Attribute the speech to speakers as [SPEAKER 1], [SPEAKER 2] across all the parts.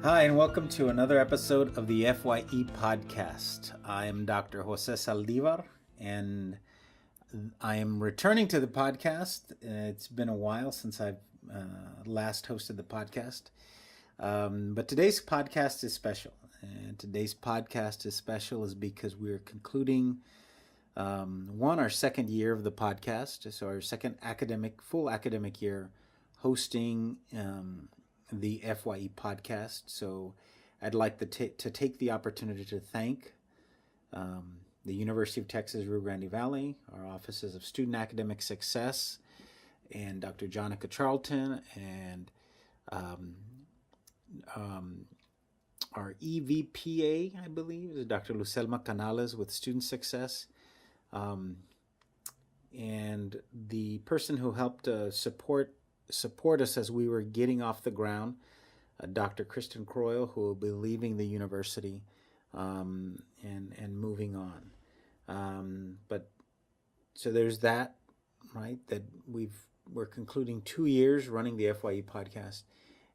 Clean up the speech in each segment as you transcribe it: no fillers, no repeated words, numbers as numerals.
[SPEAKER 1] Hi, and welcome to another episode of the FYE podcast. I am Dr. Jose Saldivar, and I am returning to the podcast. It's been a while since I've last hosted the podcast, but today's podcast is special. And today's podcast is special is because we're concluding our second year of the podcast, so our second full academic year hosting the FYE podcast. So I'd like to take the opportunity to thank the University of Texas Rio Grande Valley, our offices of student academic success, and Dr. Jonica Charlton, and our EVPA, I believe, is Dr. Lucelma Canales with student success, and the person who helped support us as we were getting off the ground, Dr. Kristen Croyle, who will be leaving the university and moving on. But so there's that, right? That we're concluding 2 years running the FYE podcast.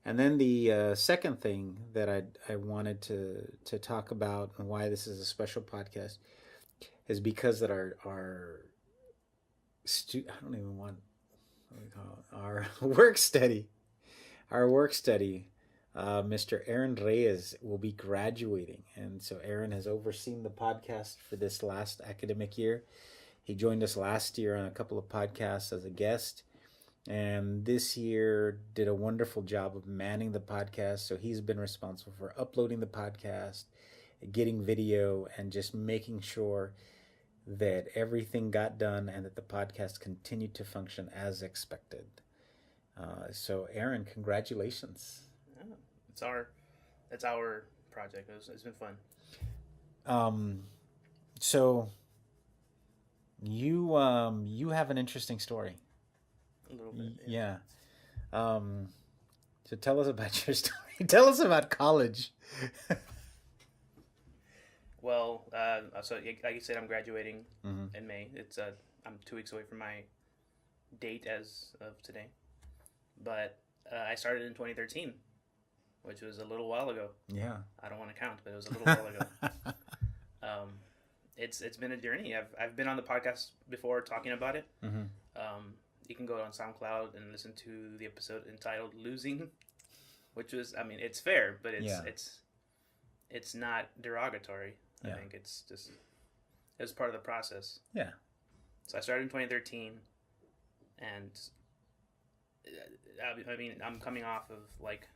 [SPEAKER 1] And then the second thing that I wanted to talk about and why this is a special podcast is because that our I don't even want our work study, Mr. Aaron Reyes will be graduating. And so Aaron has overseen the podcast for this last academic year. He joined us last year on a couple of podcasts as a guest, and this year did a wonderful job of manning the podcast. So he's been responsible for uploading the podcast, getting video, and just making sure that everything got done and that the podcast continued to function as expected. So Aaron, congratulations.
[SPEAKER 2] Yeah, it's our project. It's been fun.
[SPEAKER 1] So you have an interesting story.
[SPEAKER 2] A little bit.
[SPEAKER 1] Yeah. So tell us about your story. Tell us about college.
[SPEAKER 2] Well, so like you said, I'm graduating in May. I'm 2 weeks away from my date as of today. But I started in 2013, which was a little while ago.
[SPEAKER 1] Yeah.
[SPEAKER 2] I don't want to count, but it was a little while ago. It's been a journey. I've been on the podcast before talking about it.
[SPEAKER 1] Mm-hmm.
[SPEAKER 2] You can go on SoundCloud and listen to the episode entitled "Losing," which was, I mean, it's fair, but it's not derogatory.
[SPEAKER 1] Yeah.
[SPEAKER 2] I think it was part of the process.
[SPEAKER 1] Yeah.
[SPEAKER 2] So I started in 2013, and I mean, I'm coming off of, like,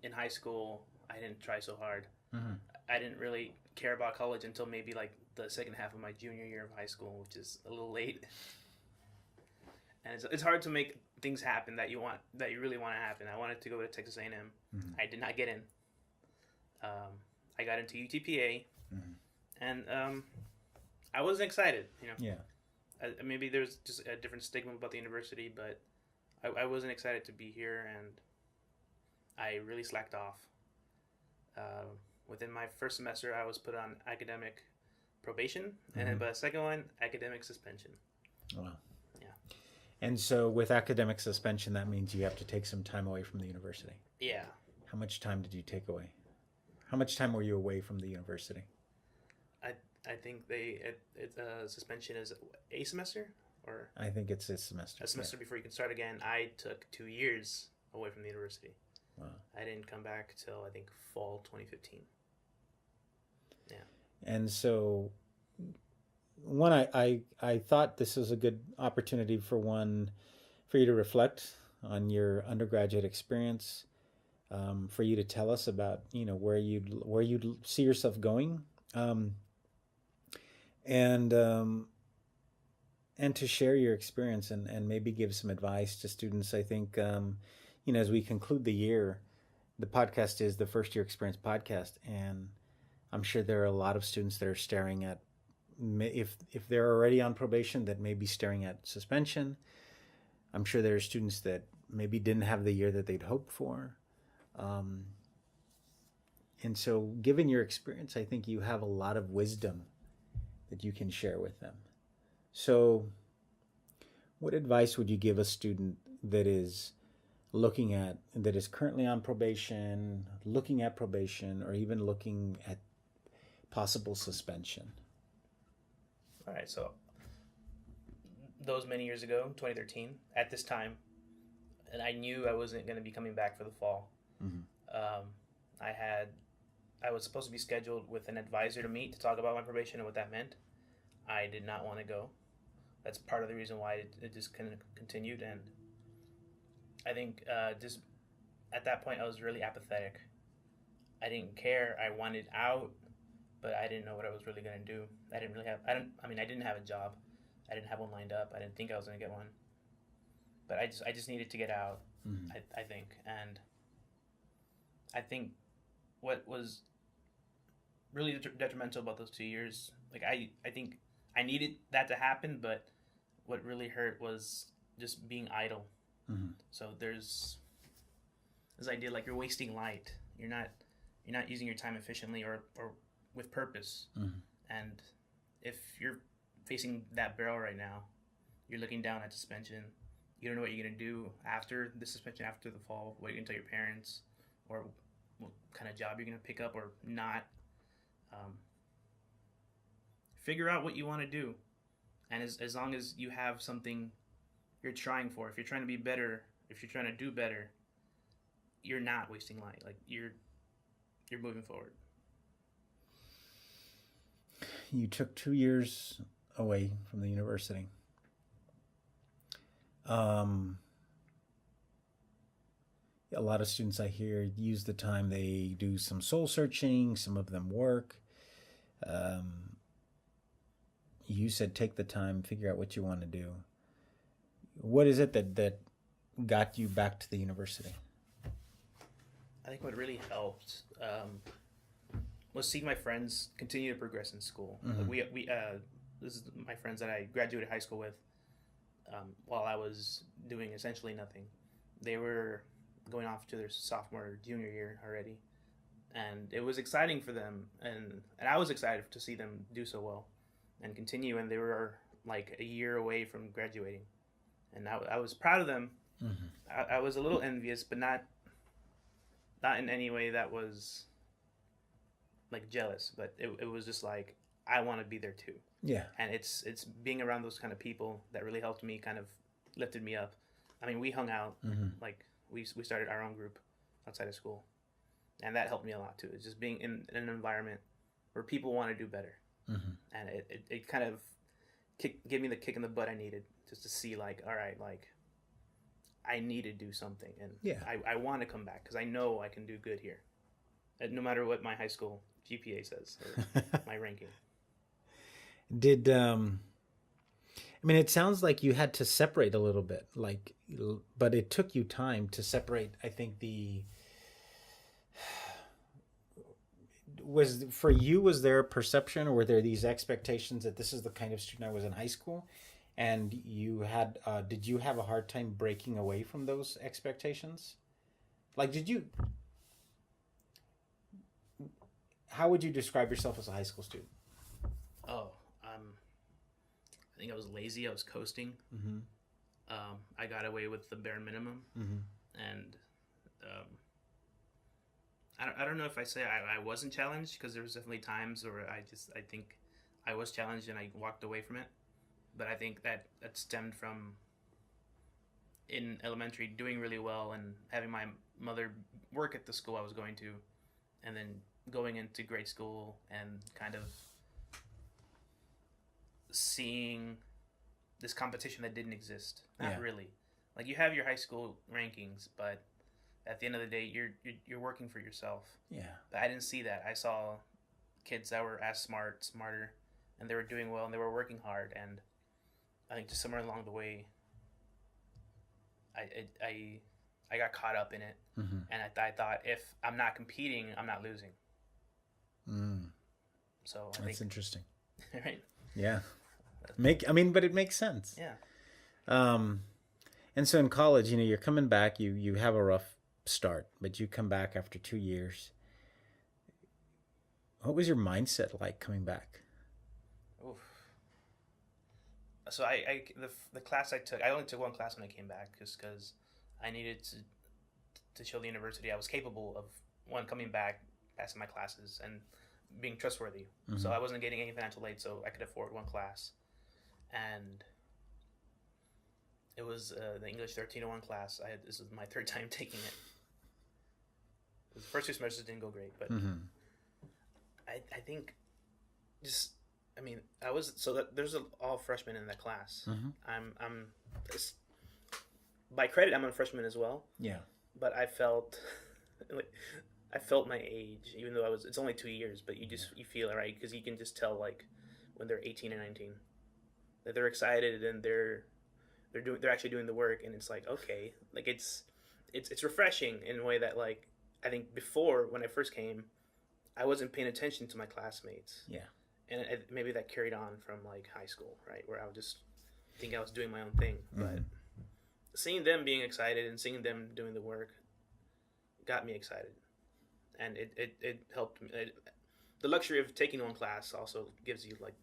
[SPEAKER 2] in high school, I didn't try so hard.
[SPEAKER 1] Mm-hmm.
[SPEAKER 2] I didn't really care about college until maybe, like, the second half of my junior year of high school, which is a little late. And it's hard to make things happen that you really want to happen. I wanted to go to Texas A&M.
[SPEAKER 1] Mm-hmm.
[SPEAKER 2] I did not get in. I got into UTPA, and I wasn't excited.
[SPEAKER 1] Yeah.
[SPEAKER 2] Maybe there's just a different stigma about the university, but I wasn't excited to be here, and I really slacked off. Within my first semester, I was put on academic probation, and then by the second one, academic suspension.
[SPEAKER 1] Wow.
[SPEAKER 2] Yeah.
[SPEAKER 1] And so with academic suspension, that means you have to take some time away from the university.
[SPEAKER 2] Yeah.
[SPEAKER 1] How much time did you take away? How much time were you away from the university?
[SPEAKER 2] I think suspension is a semester, or
[SPEAKER 1] I think it's a semester.
[SPEAKER 2] A semester before you can start again. I took 2 years away from the university.
[SPEAKER 1] Wow.
[SPEAKER 2] I didn't come back till, I think, fall 2015. Yeah.
[SPEAKER 1] And so I thought this was a good opportunity for you to reflect on your undergraduate experience, for you to tell us about, where you'd see yourself going, and to share your experience and maybe give some advice to students. I think, as we conclude the year, the podcast is the first year experience podcast, and I'm sure there are a lot of students that are staring at, if they're already on probation, that may be staring at suspension. I'm sure there are students that maybe didn't have the year that they'd hoped for. And so given your experience, I think you have a lot of wisdom that you can share with them. So what advice would you give a student that is looking at that is currently on probation, looking at probation, or even looking at possible suspension?
[SPEAKER 2] All right, so those many years ago, 2013, at this time, and I knew I wasn't going to be coming back for the fall.
[SPEAKER 1] Mm-hmm.
[SPEAKER 2] Um, I was supposed to be scheduled with an advisor to meet to talk about my probation and what that meant. I did not want to go. That's part of the reason why it just kind of continued. And I think just at that point, I was really apathetic. I didn't care. I wanted out, but I didn't know what I was really going to do. I didn't have a job. I didn't have one lined up. I didn't think I was going to get one. But I just needed to get out,
[SPEAKER 1] Mm-hmm.
[SPEAKER 2] I think. And I think what was really detrimental about those 2 years, like I think I needed that to happen, but what really hurt was just being idle.
[SPEAKER 1] Mm-hmm.
[SPEAKER 2] So there's this idea like you're wasting light. You're not using your time efficiently or with purpose.
[SPEAKER 1] Mm-hmm.
[SPEAKER 2] And if you're facing that barrel right now, you're looking down at suspension. You don't know what you're going to do after the suspension, after the fall, what you're going to tell your parents, or what kind of job you're going to pick up or not. Figure out what you want to do. And as long as you have something you're trying for, if you're trying to be better, if you're trying to do better, you're not wasting light. Like you're moving forward.
[SPEAKER 1] You took 2 years away from the university. A lot of students I hear use the time, they do some soul searching, some of them work. You said take the time, figure out what you want to do. What is it that got you back to the university?
[SPEAKER 2] I think what really helped was seeing my friends continue to progress in school.
[SPEAKER 1] Mm-hmm.
[SPEAKER 2] Like this is my friends that I graduated high school with while I was doing essentially nothing. They were going off to their sophomore, junior year already, and it was exciting for them, and I was excited to see them do so well and continue. And they were like a year away from graduating, and I was proud of them.
[SPEAKER 1] Mm-hmm.
[SPEAKER 2] I was a little envious, but not in any way that was like jealous, but it was just like I want to be there too.
[SPEAKER 1] Yeah.
[SPEAKER 2] And it's being around those kind of people that really helped me, kind of lifted me up. I mean, we hung out,
[SPEAKER 1] Mm-hmm.
[SPEAKER 2] like we started our own group outside of school, and that helped me a lot too. It's just being in an environment where people want to do better.
[SPEAKER 1] Mm-hmm.
[SPEAKER 2] And it kind of gave me the kick in the butt I needed, just to see like, all right, like I need to do something, and
[SPEAKER 1] Yeah.
[SPEAKER 2] I want to come back because I know I can do good here, no matter what my high school GPA says or my ranking.
[SPEAKER 1] Did I mean, it sounds like you had to separate a little bit, like, but it took you time to separate. I think was there a perception, or were there these expectations that this is the kind of student I was in high school, and you had, did you have a hard time breaking away from those expectations? Like, how would you describe yourself as a high school student?
[SPEAKER 2] I think I was lazy. I was coasting.
[SPEAKER 1] Mm-hmm.
[SPEAKER 2] I got away with the bare minimum,
[SPEAKER 1] Mm-hmm.
[SPEAKER 2] and I don't know if I say I wasn't challenged, because there was definitely times where I think I was challenged and I walked away from it. But I think that stemmed from in elementary doing really well and having my mother work at the school I was going to, and then going into grade school and kind of seeing this competition that didn't exist. Not really. Like, you have your high school rankings, but at the end of the day, you're working for yourself.
[SPEAKER 1] Yeah.
[SPEAKER 2] But I didn't see that. I saw kids that were as smarter, and they were doing well, and they were working hard. And I think just somewhere along the way, I got caught up in it,
[SPEAKER 1] Mm-hmm.
[SPEAKER 2] and I thought, if I'm not competing, I'm not losing. So I
[SPEAKER 1] That's
[SPEAKER 2] think,
[SPEAKER 1] interesting.
[SPEAKER 2] right?
[SPEAKER 1] Yeah. But it makes sense.
[SPEAKER 2] Yeah.
[SPEAKER 1] And so in college, you're coming back, you have a rough start, but you come back after 2 years. What was your mindset like coming back?
[SPEAKER 2] Oof. So the class I took, I only took one class when I came back, just because I needed to show the university I was capable of, one, coming back, passing my classes, and being trustworthy. Mm-hmm. So I wasn't getting any financial aid, so I could afford one class. And it was the English 1301 class. This was my third time taking it. The first 2 semesters didn't go great, but I think just, I mean, I was, so that there's all freshmen in that class. I'm by credit, I'm a freshman as well.
[SPEAKER 1] Yeah.
[SPEAKER 2] But I felt my age, even though it's only 2 years, but you feel it, right? Because you can just tell, like, when they're 18 and 19, that they're excited and they're actually doing the work, and it's like, okay, like it's refreshing in a way that, like, I think before, when I first came, I wasn't paying attention to my classmates.
[SPEAKER 1] Yeah.
[SPEAKER 2] And maybe that carried on from, like, high school, right? Where I would just think I was doing my own thing. But seeing them being excited and seeing them doing the work got me excited. And it helped me. The luxury of taking one class also gives you, like,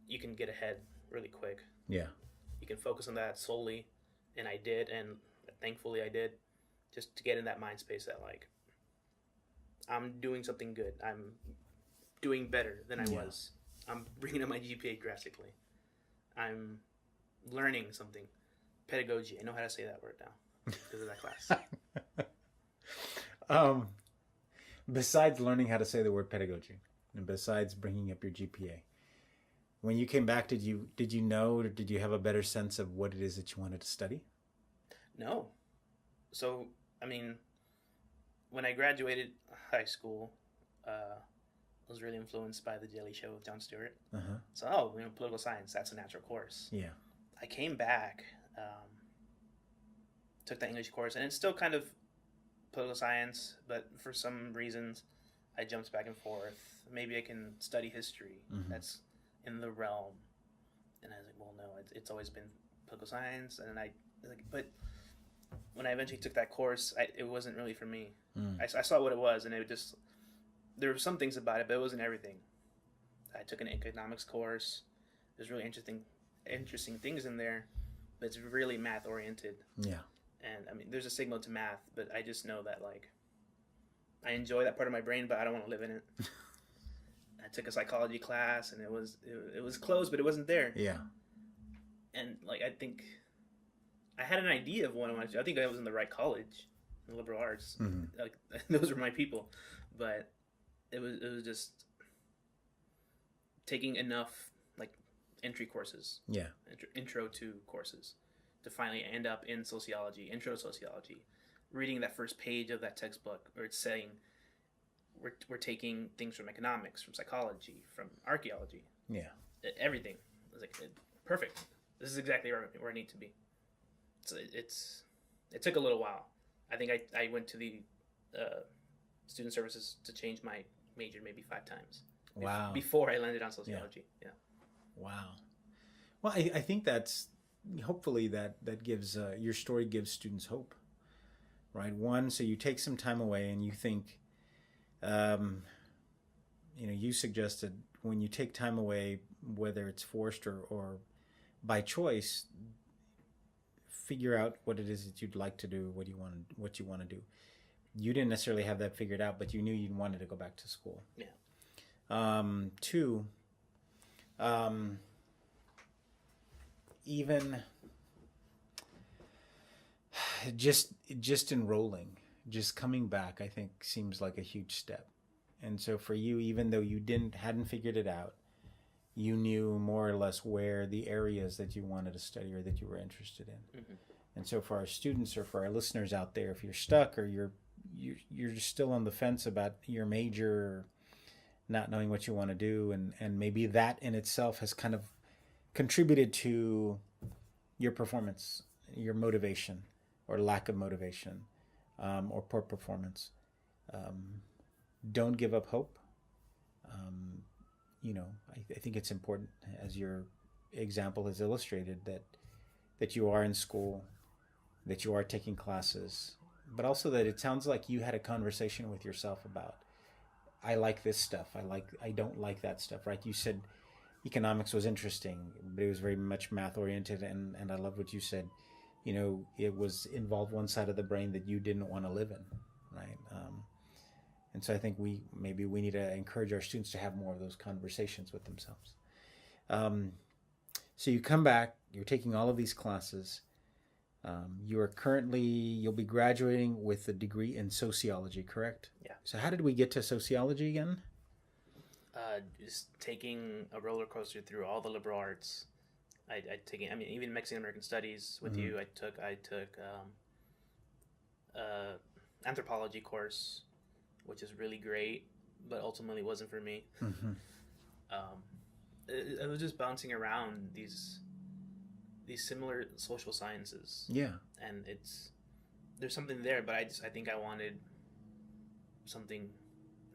[SPEAKER 2] you can get ahead really quick.
[SPEAKER 1] Yeah.
[SPEAKER 2] You can focus on that solely. And I did, and thankfully I did, just to get in that mind space that, like, I'm doing something good. I'm doing better than I was. I'm bringing up my GPA drastically. I'm learning something. Pedagogy. I know how to say that word now because of that class.
[SPEAKER 1] Besides learning how to say the word pedagogy, and besides bringing up your GPA, when you came back, did you know, or did you have a better sense of what it is that you wanted to study?
[SPEAKER 2] No. So, I mean, when I graduated high school, I was really influenced by The Daily Show with Jon Stewart. So, political science, that's a natural course.
[SPEAKER 1] Yeah.
[SPEAKER 2] I came back, took the English course, and it's still kind of political science, but for some reasons, I jumped back and forth. Maybe I can study history. That's in the realm. And I was like, well, no, it's always been political science. And I like, but when I eventually took that course, it wasn't really for me. I saw what it was, and there were some things about it, but it wasn't everything. I took an economics course. There's really interesting things in there, but it's really math oriented.
[SPEAKER 1] Yeah.
[SPEAKER 2] And I mean, there's a stigma to math, but I just know that, like, I enjoy that part of my brain, but I don't want to live in it. I took a psychology class, and it was closed, but it wasn't there.
[SPEAKER 1] Yeah.
[SPEAKER 2] And, like, I think I had an idea of what I wanted to do. I think I was in the right college, in liberal arts. Like, those were my people, but it was just taking enough, like, entry courses.
[SPEAKER 1] Yeah.
[SPEAKER 2] Intro to courses to finally end up in sociology, intro to sociology, reading that first page of that textbook where it's saying we're taking things from economics, from psychology, from archaeology.
[SPEAKER 1] Yeah.
[SPEAKER 2] Everything. I was like, perfect. This is exactly where I need to be. So it took a little while. I think I went to the student services to change my major maybe 5 times.
[SPEAKER 1] Wow.
[SPEAKER 2] Before I landed on sociology. Yeah.
[SPEAKER 1] Wow. Well, I think that's, hopefully that gives, your story gives students hope, right? One, so you take some time away and you think, you suggested when you take time away, whether it's forced or by choice, figure out what it is that you'd like to do, what you want to do. You didn't necessarily have that figured out, but you knew you wanted to go back to school.
[SPEAKER 2] Yeah.
[SPEAKER 1] 2, even just enrolling, just coming back, I think seems like a huge step. And so for you, even though you hadn't figured it out, you knew more or less where the areas that you wanted to study or that you were interested in. And so for our students or for our listeners out there, if you're stuck or you're still on the fence about your major, not knowing what you want to do, and maybe that in itself has kind of contributed to your performance, your motivation or lack of motivation, or poor performance, don't give up hope. I think it's important, as your example has illustrated, that you are in school, that you are taking classes, but also that it sounds like you had a conversation with yourself about, I like this stuff, I don't like that stuff, right? You said economics was interesting, but it was very much math oriented, and I love what you said. it was involved one side of the brain that you didn't want to live in, right? And so I think we need to encourage our students to have more of those conversations with themselves. So you come back, you're taking all of these classes. You'll be graduating with a degree in sociology, correct?
[SPEAKER 2] Yeah.
[SPEAKER 1] So how did we get to sociology again?
[SPEAKER 2] Just taking a roller coaster through all the liberal arts. Even Mexican American Studies with you. I took anthropology course, which is really great, but ultimately wasn't for me. I was just bouncing around these similar social sciences.
[SPEAKER 1] Yeah.
[SPEAKER 2] And there's something there, but I think I wanted something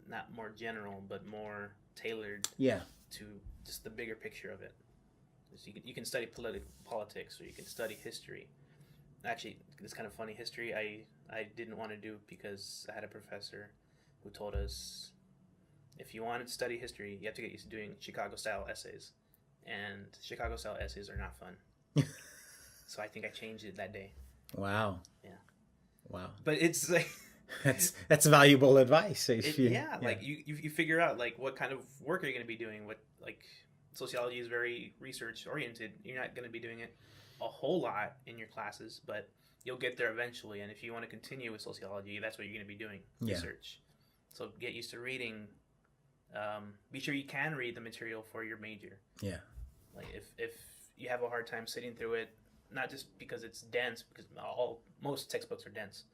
[SPEAKER 2] not more general, but more tailored.
[SPEAKER 1] Yeah.
[SPEAKER 2] To just the bigger picture of it. So you can study politics, or you can study history. Actually, it's kind of funny. History, I didn't want to do because I had a professor who told us if you wanted to study history, you have to get used to doing Chicago-style essays. And Chicago-style essays are not fun. So I think I changed it that day.
[SPEAKER 1] Wow.
[SPEAKER 2] Yeah.
[SPEAKER 1] Wow.
[SPEAKER 2] But it's like...
[SPEAKER 1] that's valuable advice.
[SPEAKER 2] Like you figure out like what kind of work are you going to be doing. What, like, sociology is very research oriented. You're not going to be doing it a whole lot in your classes, but you'll get there eventually. And if you want to continue with sociology, that's what you're going to be doing, research. So get used to reading. Be sure you can read the material for your major.
[SPEAKER 1] Yeah.
[SPEAKER 2] Like if you have a hard time sitting through it, not just because it's dense, because most textbooks are dense,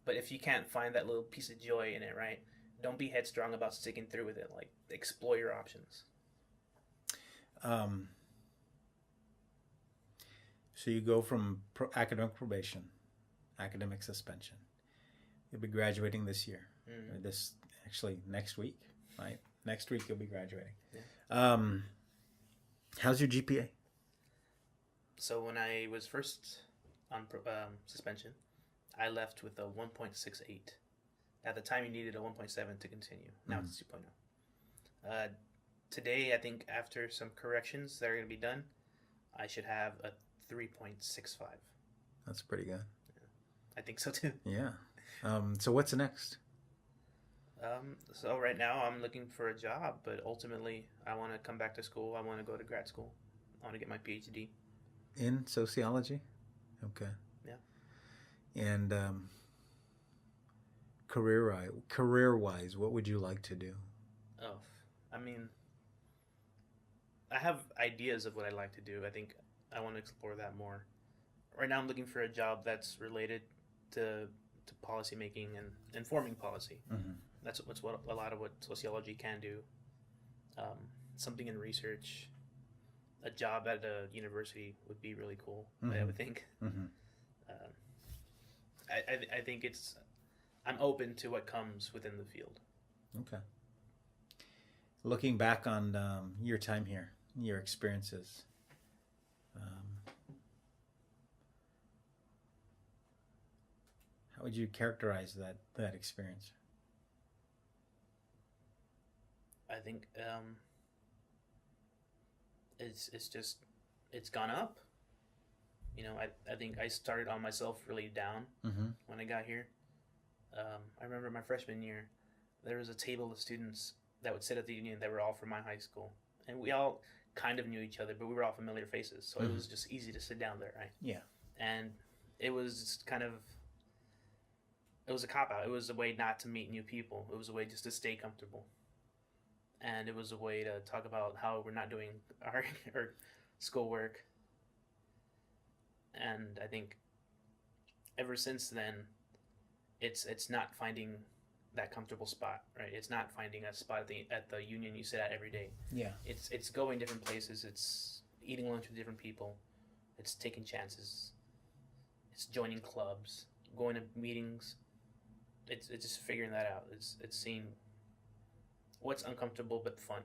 [SPEAKER 2] but if you can't find that little piece of joy in it, right? Don't be headstrong about sticking through with it. Like, explore your options.
[SPEAKER 1] So you go from academic probation, academic suspension. You'll be graduating this year. Next week, right? Next week you'll be graduating. Yeah. How's your GPA?
[SPEAKER 2] So when I was first on suspension, I left with a 1.68. At the time, you needed a 1.7 to continue. Now it's 2.0. Today, I think after some corrections that are going to be done, I should have a 3.65.
[SPEAKER 1] That's pretty good.
[SPEAKER 2] Yeah, I think so too.
[SPEAKER 1] Yeah. So what's next?
[SPEAKER 2] So right now, I'm looking for a job, but ultimately, I want to come back to school. I want to go to grad school. I want to get my PhD.
[SPEAKER 1] In sociology? Okay.
[SPEAKER 2] Yeah.
[SPEAKER 1] And career-wise, what would you like to do?
[SPEAKER 2] Oh, I mean, I have ideas of what I'd like to do. I think I want to explore that more. Right now, I'm looking for a job that's related to policy making and informing policy. Mm-hmm. That's what a lot of what sociology can do. Something in research. A job at a university would be really cool. Mm-hmm. I would think. Mm-hmm. I think I'm open to what comes within the field.
[SPEAKER 1] Okay. Looking back on your time here, your experiences, how would you characterize that experience?
[SPEAKER 2] I think it's gone up. I think I started on myself really down when I got here. I remember my freshman year, there was a table of students that would sit at the union that were all from my high school. And we all kind of knew each other, but we were all familiar faces. So it was just easy to sit down there, right?
[SPEAKER 1] Yeah.
[SPEAKER 2] And it was it was a cop-out. It was a way not to meet new people. It was a way just to stay comfortable. And it was a way to talk about how we're not doing our schoolwork. And I think ever since then, it's not finding that comfortable spot, right? It's not finding a spot at the union you sit at every day.
[SPEAKER 1] Yeah.
[SPEAKER 2] It's going different places. It's eating lunch with different people. It's taking chances. It's joining clubs, going to meetings. It's just figuring that out. It's seeing what's uncomfortable but fun.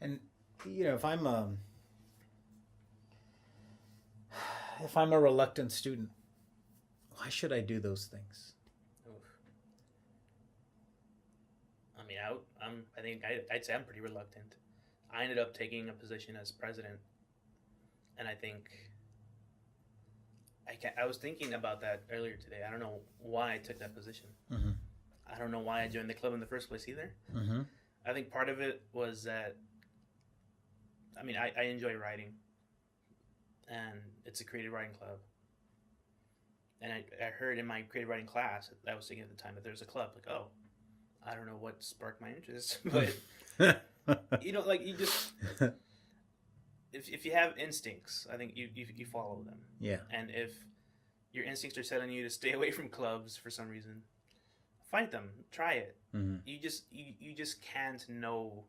[SPEAKER 1] And if I'm a reluctant student, why should I do those things?
[SPEAKER 2] I think I'd say I'm pretty reluctant. I ended up taking a position as president, and I think I was thinking about that earlier today. I don't know why I took that position.
[SPEAKER 1] Mm-hmm.
[SPEAKER 2] I don't know why I joined the club in the first place either.
[SPEAKER 1] Mm-hmm.
[SPEAKER 2] I think part of it was that, I mean, I enjoy writing, and it's a creative writing club. And I heard in my creative writing class, I was thinking at the time that there's a club. Like, oh, I don't know what sparked my interest, but you know, like you just, if you have instincts, I think you follow them.
[SPEAKER 1] Yeah.
[SPEAKER 2] And if your instincts are telling you to stay away from clubs for some reason, fight them, try it.
[SPEAKER 1] Mm-hmm.
[SPEAKER 2] You just can't know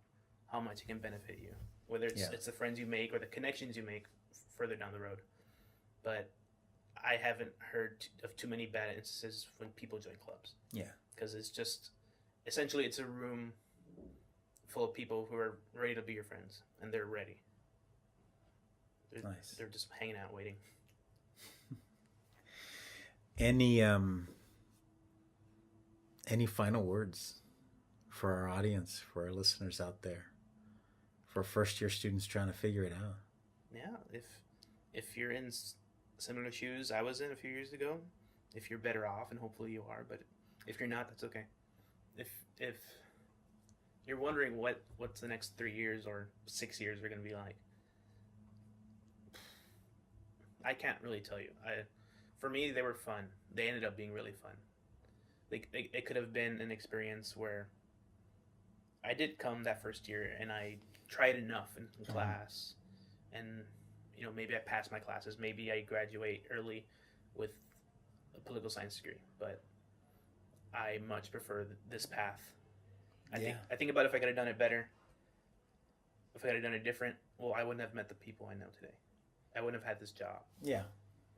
[SPEAKER 2] how much it can benefit you, whether it's the friends you make or the connections you make further down the road. But I haven't heard of too many bad instances when people join clubs.
[SPEAKER 1] Yeah.
[SPEAKER 2] Because it's just, essentially, it's a room full of people who are ready to be your friends, and they're ready.
[SPEAKER 1] Nice.
[SPEAKER 2] They're just hanging out, waiting.
[SPEAKER 1] Any final words for our audience, for our listeners out there, for first-year students trying to figure it out?
[SPEAKER 2] Yeah, if you're in similar shoes I was in a few years ago, if you're better off, and hopefully you are, but if you're not, that's okay. If you're wondering what's the next 3 years or 6 years are going to be like, I can't really tell you. For me, they were fun. They ended up being really fun. It could have been an experience where I did come that first year and I tried enough in class, and you know, maybe I passed my classes, maybe I graduate early with a political science degree, but I much prefer this path. I think about if I could have done it better, if I could have done it different, well, I wouldn't have met the people I know today. I wouldn't have had this job.
[SPEAKER 1] Yeah.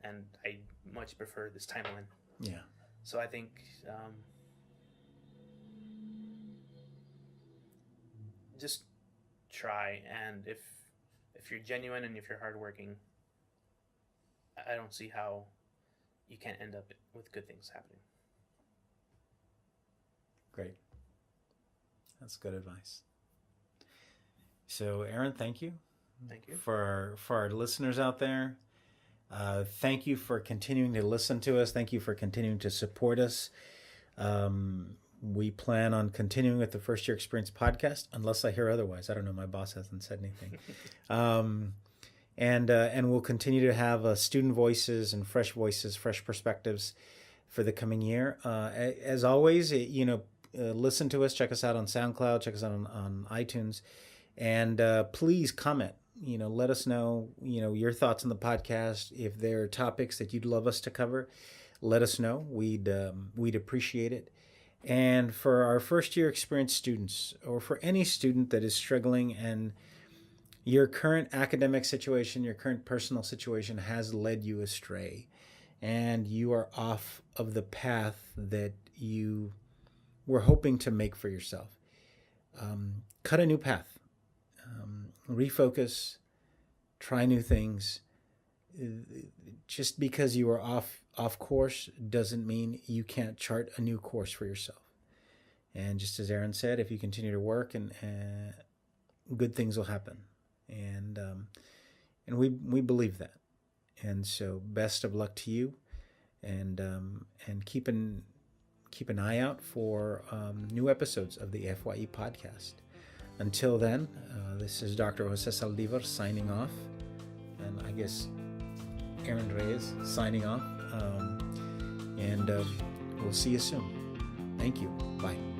[SPEAKER 2] And I much prefer this timeline.
[SPEAKER 1] Yeah.
[SPEAKER 2] So I think just try, and if you're genuine and if you're hardworking, I don't see how you can't end up with good things happening.
[SPEAKER 1] Great. That's good advice. So, Aaron, thank you.
[SPEAKER 2] Thank you.
[SPEAKER 1] For our listeners out there, thank you for continuing to listen to us. Thank you for continuing to support us. We plan on continuing with the First Year Experience podcast, unless I hear otherwise. I don't know. My boss hasn't said anything. And we'll continue to have student voices, fresh perspectives for the coming year. As always, listen to us. Check us out on SoundCloud. Check us out on iTunes. And please comment. Let us know, your thoughts on the podcast. If there are topics that you'd love us to cover, let us know. We'd appreciate it. And for our first year experience students, or for any student that is struggling and your current academic situation, your current personal situation has led you astray, and you are off of the path that you were hoping to make for yourself, cut a new path. Refocus, try new things. Just because you are off course doesn't mean you can't chart a new course for yourself. And just as Aaron said, if you continue to work, and good things will happen. And we believe that. And so best of luck to you, and keep an eye out for new episodes of the FYE podcast. Until then, this is Dr. Jose Saldivar signing off, and I guess Aaron Reyes signing off, and we'll see you soon. Thank you. Bye.